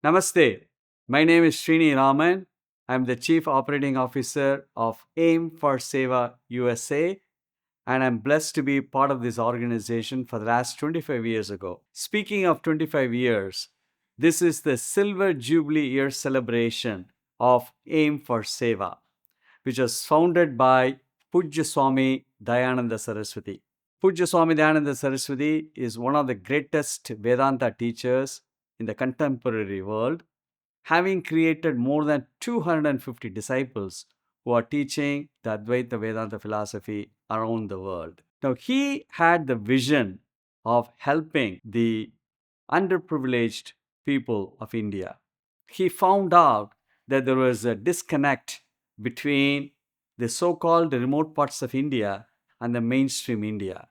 Namaste. My name is Srini Raman. I'm the Chief Operating Officer of AIM for Seva USA, and I'm blessed to be part of this organization for the last 25 years ago. Speaking of 25 years, this is the Silver Jubilee Year celebration of AIM for Seva, which was founded by Pujya Swami Dayananda Saraswati. Pujya Swami Dayananda Saraswati is one of the greatest Vedanta teachers in the contemporary world, having created more than 250 disciples who are teaching the Advaita Vedanta philosophy around the world. Now, he had the vision of helping the underprivileged people of India. He found out that there was a disconnect between the so called remote parts of India and the mainstream India.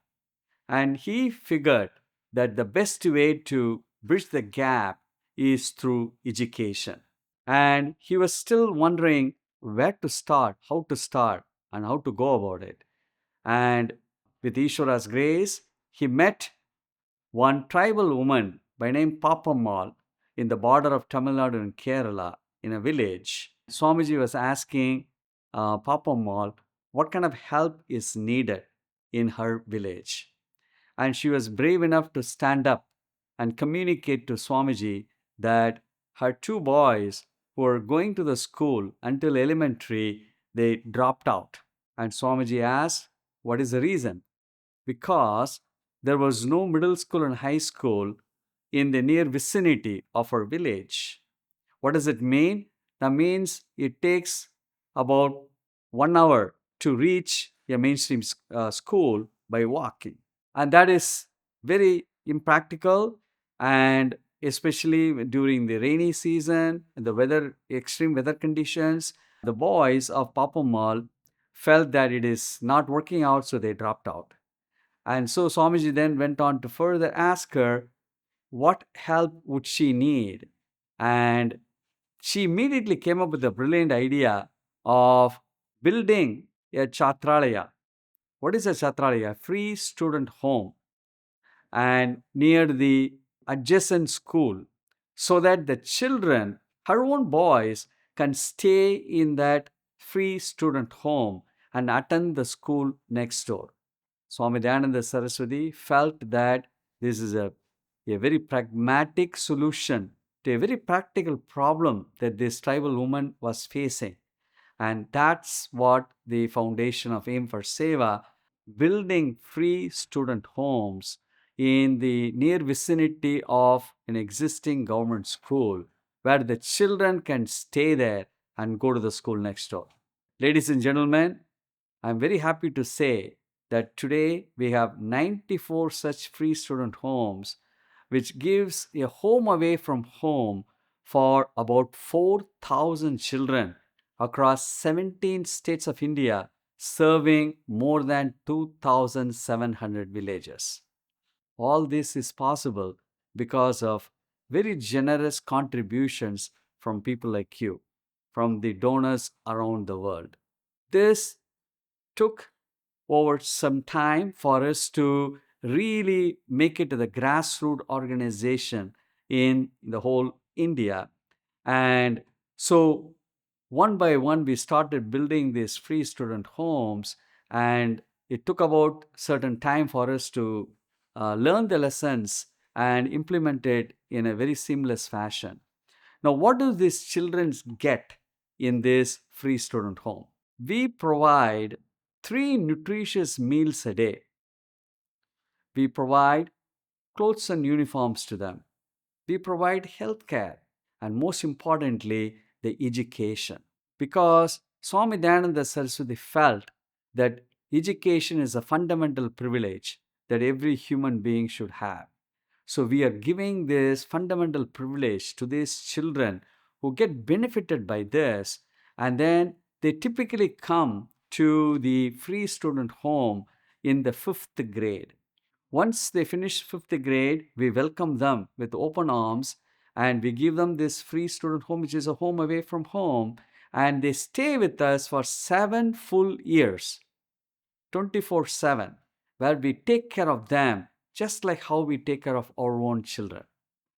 And he figured that the best way to bridge the gap is through education. And he was still wondering where to start, and how to go about it. And with Ishwara's grace, he met one tribal woman by name Papammal in the border of Tamil Nadu and Kerala in a village. Swamiji was asking Papammal what kind of help is needed in her village. And she was brave enough to stand up and communicate to Swamiji that her two boys who were going to the school until elementary, they dropped out. And Swamiji asked, what is the reason? Because there was no middle school and high school in the near vicinity of our village. What does it mean? That means it takes about 1 hour to reach a mainstream school by walking. And that is very impractical, and especially during the rainy season and the extreme weather conditions, the boys of Papamal felt that it is not working out, so they dropped out. And so Swamiji then went on to further ask her what help would she need. And she immediately came up with the brilliant idea of building a Chatralaya. What is a Chatralaya? Free student home, and near the adjacent school, so that the children, her own boys, can stay in that free student home and attend the school next door. Swami Dayananda Saraswati felt that this is a very pragmatic solution to a very practical problem that this tribal woman was facing. And that's what the foundation of Aim for Seva, building free student homes in the near vicinity of an existing government school where the children can stay there and go to the school next door. Ladies and gentlemen, I'm very happy to say that today we have 94 such free student homes, which gives a home away from home for about 4,000 children across 17 states of India, serving more than 2,700 villages. All this is possible because of very generous contributions from people like you, from the donors around the world. This took over some time for us to really make it to the grassroots organization in the whole India. And so one by one, we started building these free student homes, and it took about certain time for us to learn the lessons and implement it in a very seamless fashion. Now, what do these children get in this free student home? We provide 3 nutritious meals a day. We provide clothes and uniforms to them. We provide healthcare, and most importantly, the education. Because Swami Dayananda Saraswati felt that education is a fundamental privilege that every human being should have. So we are giving this fundamental privilege to these children who get benefited by this, and then they typically come to the free student home in the fifth grade. Once they finish fifth grade, we welcome them with open arms, and we give them this free student home, which is a home away from home, and they stay with us for 7 full years, 24/7, where we take care of them just like how we take care of our own children.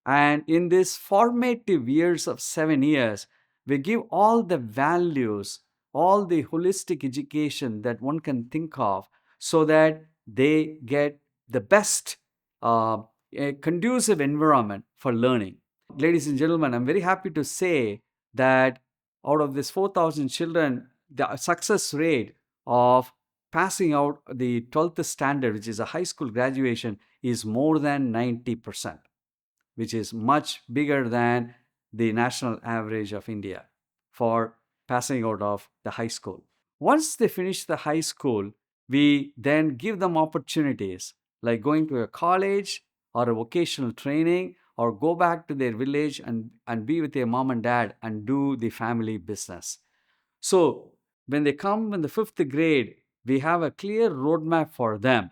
And in this formative years of 7 years, we give all the values, all the holistic education that one can think of so that they get the best a conducive environment for learning. Ladies and gentlemen, I'm very happy to say that out of this 4,000 children, the success rate of passing out the 12th standard, which is a high school graduation, is more than 90%, which is much bigger than the national average of India for passing out of the high school. Once they finish the high school, we then give them opportunities like going to a college or a vocational training or go back to their village and be with their mom and dad and do the family business. So when they come in the fifth grade, we have a clear roadmap for them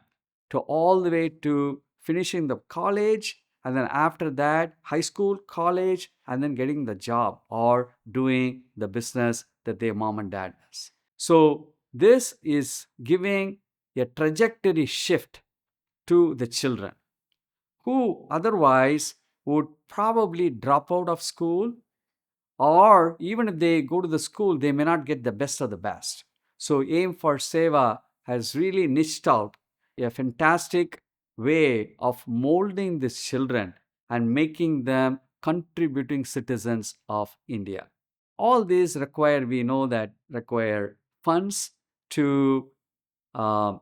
to all the way to finishing the college, and then after that, high school, college, and then getting the job or doing the business that their mom and dad does. So this is giving a trajectory shift to the children who otherwise would probably drop out of school, or even if they go to the school, they may not get the best of the best. So, Aim for Seva has really niched out a fantastic way of molding these children and making them contributing citizens of India. All these require, we know that require funds to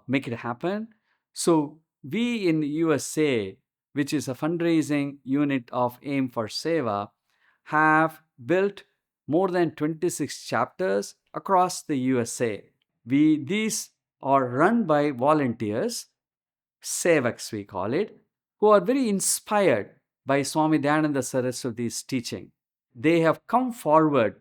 make it happen. So, we in the USA, which is a fundraising unit of Aim for Seva, have built more than 26 chapters across the USA. These are run by volunteers, Sevaks we call it, who are very inspired by Swami Dayananda Saraswati's teaching. They have come forward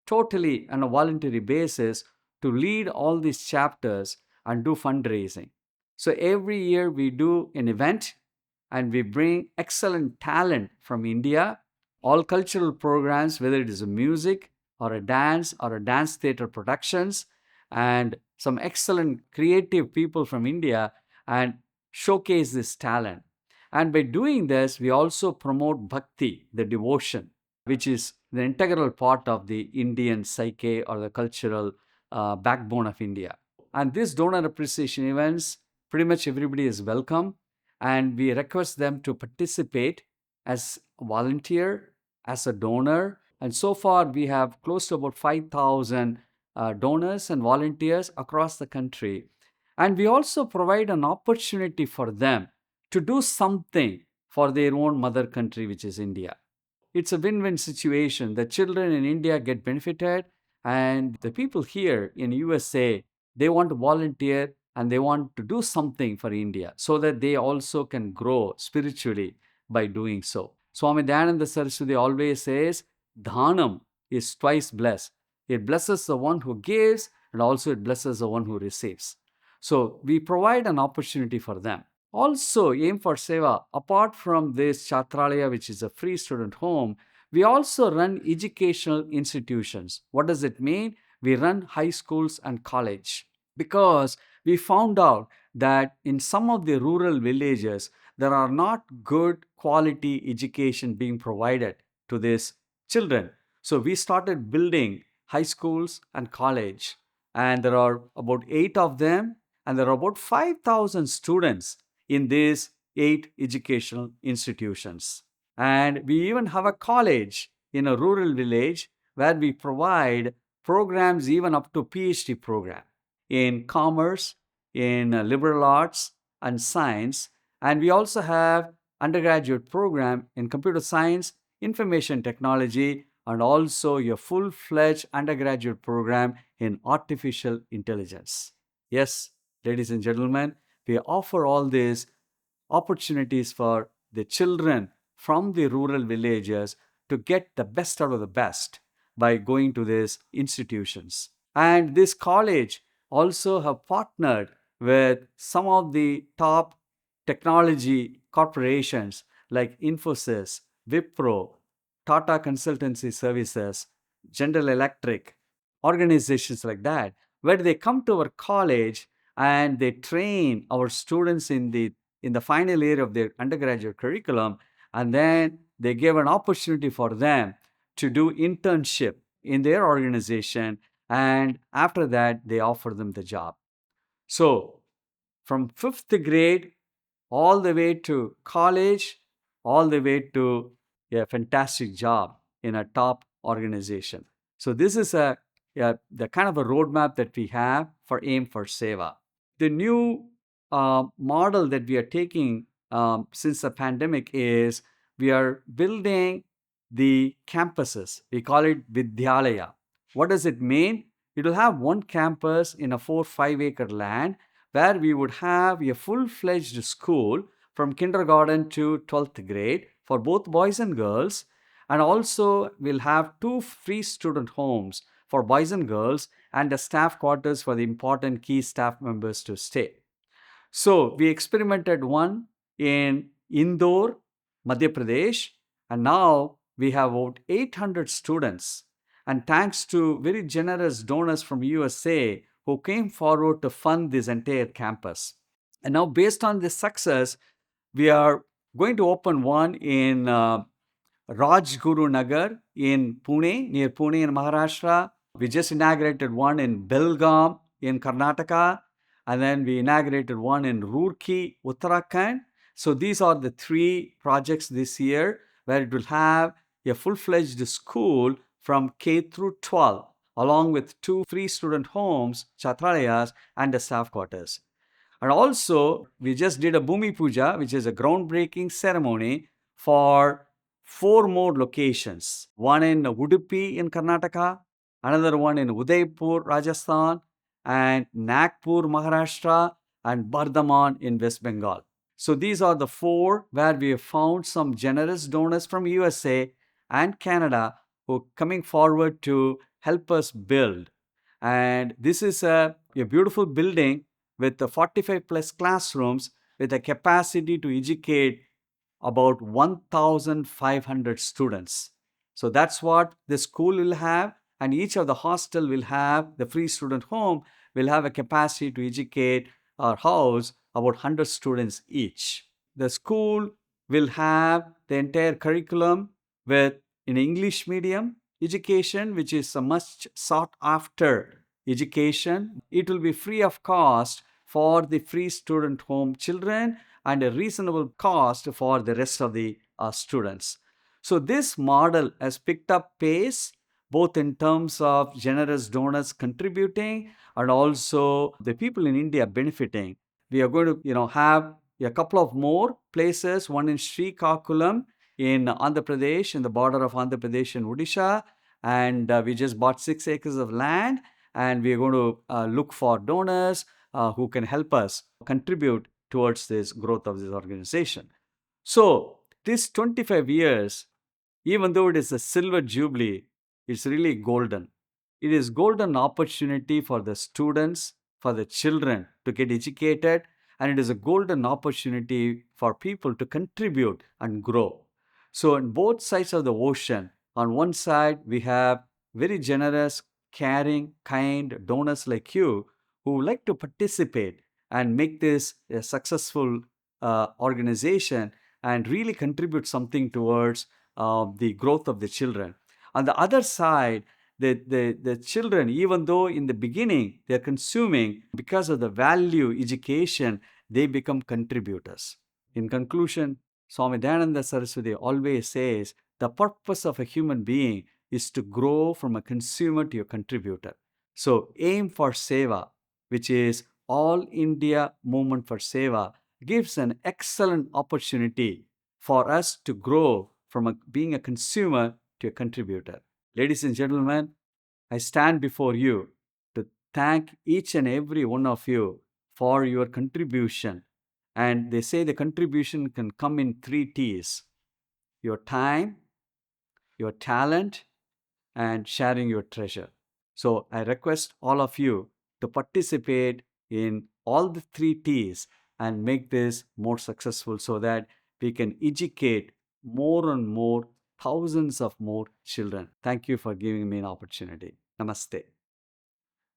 totally on a voluntary basis to lead all these chapters and do fundraising. So every year we do an event and we bring excellent talent from India, all cultural programs, whether it is a music or a dance theater productions, and some excellent creative people from India, and showcase this talent. And by doing this, we also promote bhakti, the devotion, which is the integral part of the Indian psyche or the cultural backbone of India. And these donor appreciation events, pretty much everybody is welcome, and we request them to participate as a volunteer, as a donor. And so far, we have close to about 5,000 donors and volunteers across the country. And we also provide an opportunity for them to do something for their own mother country, which is India. It's a win-win situation. The children in India get benefited, and the people here in USA, they want to volunteer and they want to do something for India so that they also can grow spiritually by doing so. Swami Dayananda Saraswati always says, Dhanam is twice blessed. It blesses the one who gives, and also it blesses the one who receives. So we provide an opportunity for them. Also, Aim for Seva, apart from this Chatralaya, which is a free student home, we also run educational institutions. What does it mean? We run high schools and college because we found out that in some of the rural villages, there are not good quality education being provided to these children. So we started building high schools and college, and there are about 8 of them, and there are about 5,000 students in these 8 educational institutions. And we even have a college in a rural village where we provide programs even up to PhD program in commerce, in liberal arts and science. And we also have undergraduate program in computer science, information technology, and also a full-fledged undergraduate program in artificial intelligence. Yes, ladies and gentlemen, we offer all these opportunities for the children from the rural villages to get the best out of the best by going to these institutions. And this college also have partnered with some of the top technology corporations like Infosys, Wipro, Tata Consultancy Services, General Electric, organizations like that, where they come to our college and they train our students in the final year of their undergraduate curriculum, And then they gave an opportunity for them to do internship in their organization. And after that, they offered them the job. So from fifth grade all the way to college, all the way to a fantastic job in a top organization. So this is the kind of a roadmap that we have for Aim for Seva. The new model that we are taking since the pandemic is we are building the campuses. We call it Vidyalaya. What does it mean? It will have one campus in a 4-5 acre land where we would have a full-fledged school from kindergarten to 12th grade for both boys and girls. And also we'll have 2 free student homes for boys and girls and a staff quarters for the important key staff members to stay. So we experimented one in Indore, Madhya Pradesh, and now we have about 800 students. And thanks to very generous donors from USA who came forward to fund this entire campus. And now, based on this success, we are going to open one in Rajguru Nagar in Pune, near Pune in Maharashtra. We just inaugurated one in Belgaum in Karnataka. And then we inaugurated one in Roorkee, Uttarakhand. So these are the 3 projects this year where it will have a full-fledged school from K through 12, along with 2 free student homes, chatralayas, and the staff quarters. And also, we just did a Bhumi Puja, which is a groundbreaking ceremony for 4 more locations. One in Udupi in Karnataka, another one in Udaipur, Rajasthan, and Nagpur, Maharashtra, and Bardhaman in West Bengal. So these are the 4 where we have found some generous donors from USA and Canada who are coming forward to help us build. And this is a beautiful building with the 45 plus classrooms with a capacity to educate about 1,500 students. So that's what the school will have, and each of the hostel will have, the free student home will have a capacity to educate or house about 100 students each. The school will have the entire curriculum with an English medium education, which is a much sought after education. It will be free of cost for the free student home children and a reasonable cost for the rest of the students. So this model has picked up pace both in terms of generous donors contributing and also the people in India benefiting. We are going to have a couple of more places, one in Srikakulam in Andhra Pradesh, in the border of Andhra Pradesh and Odisha, and we just bought 6 acres of land, and we are going to look for donors who can help us contribute towards this growth of this organization. So this 25 years, even though it is a silver jubilee, it's really golden. It is golden opportunity for the students, for the children to get educated, and it is a golden opportunity for people to contribute and grow. So on both sides of the ocean, on one side we have very generous, caring, kind donors like you who would like to participate and make this a successful organization and really contribute something towards the growth of the children. On the other side, the children, even though in the beginning they're consuming, because of the value education, they become contributors. In conclusion, Swami Dayananda Saraswati always says the purpose of a human being is to grow from a consumer to a contributor. So aim for Seva, which is All India Movement for Seva, gives an excellent opportunity for us to grow from being a consumer to a contributor. Ladies and gentlemen, I stand before you to thank each and every one of you for your contribution. And they say the contribution can come in 3 T's: your time, your talent, and sharing your treasure. So I request all of you to participate in all the 3 T's and make this more successful so that we can educate more and more, thousands of more children. Thank you for giving me an opportunity. Namaste.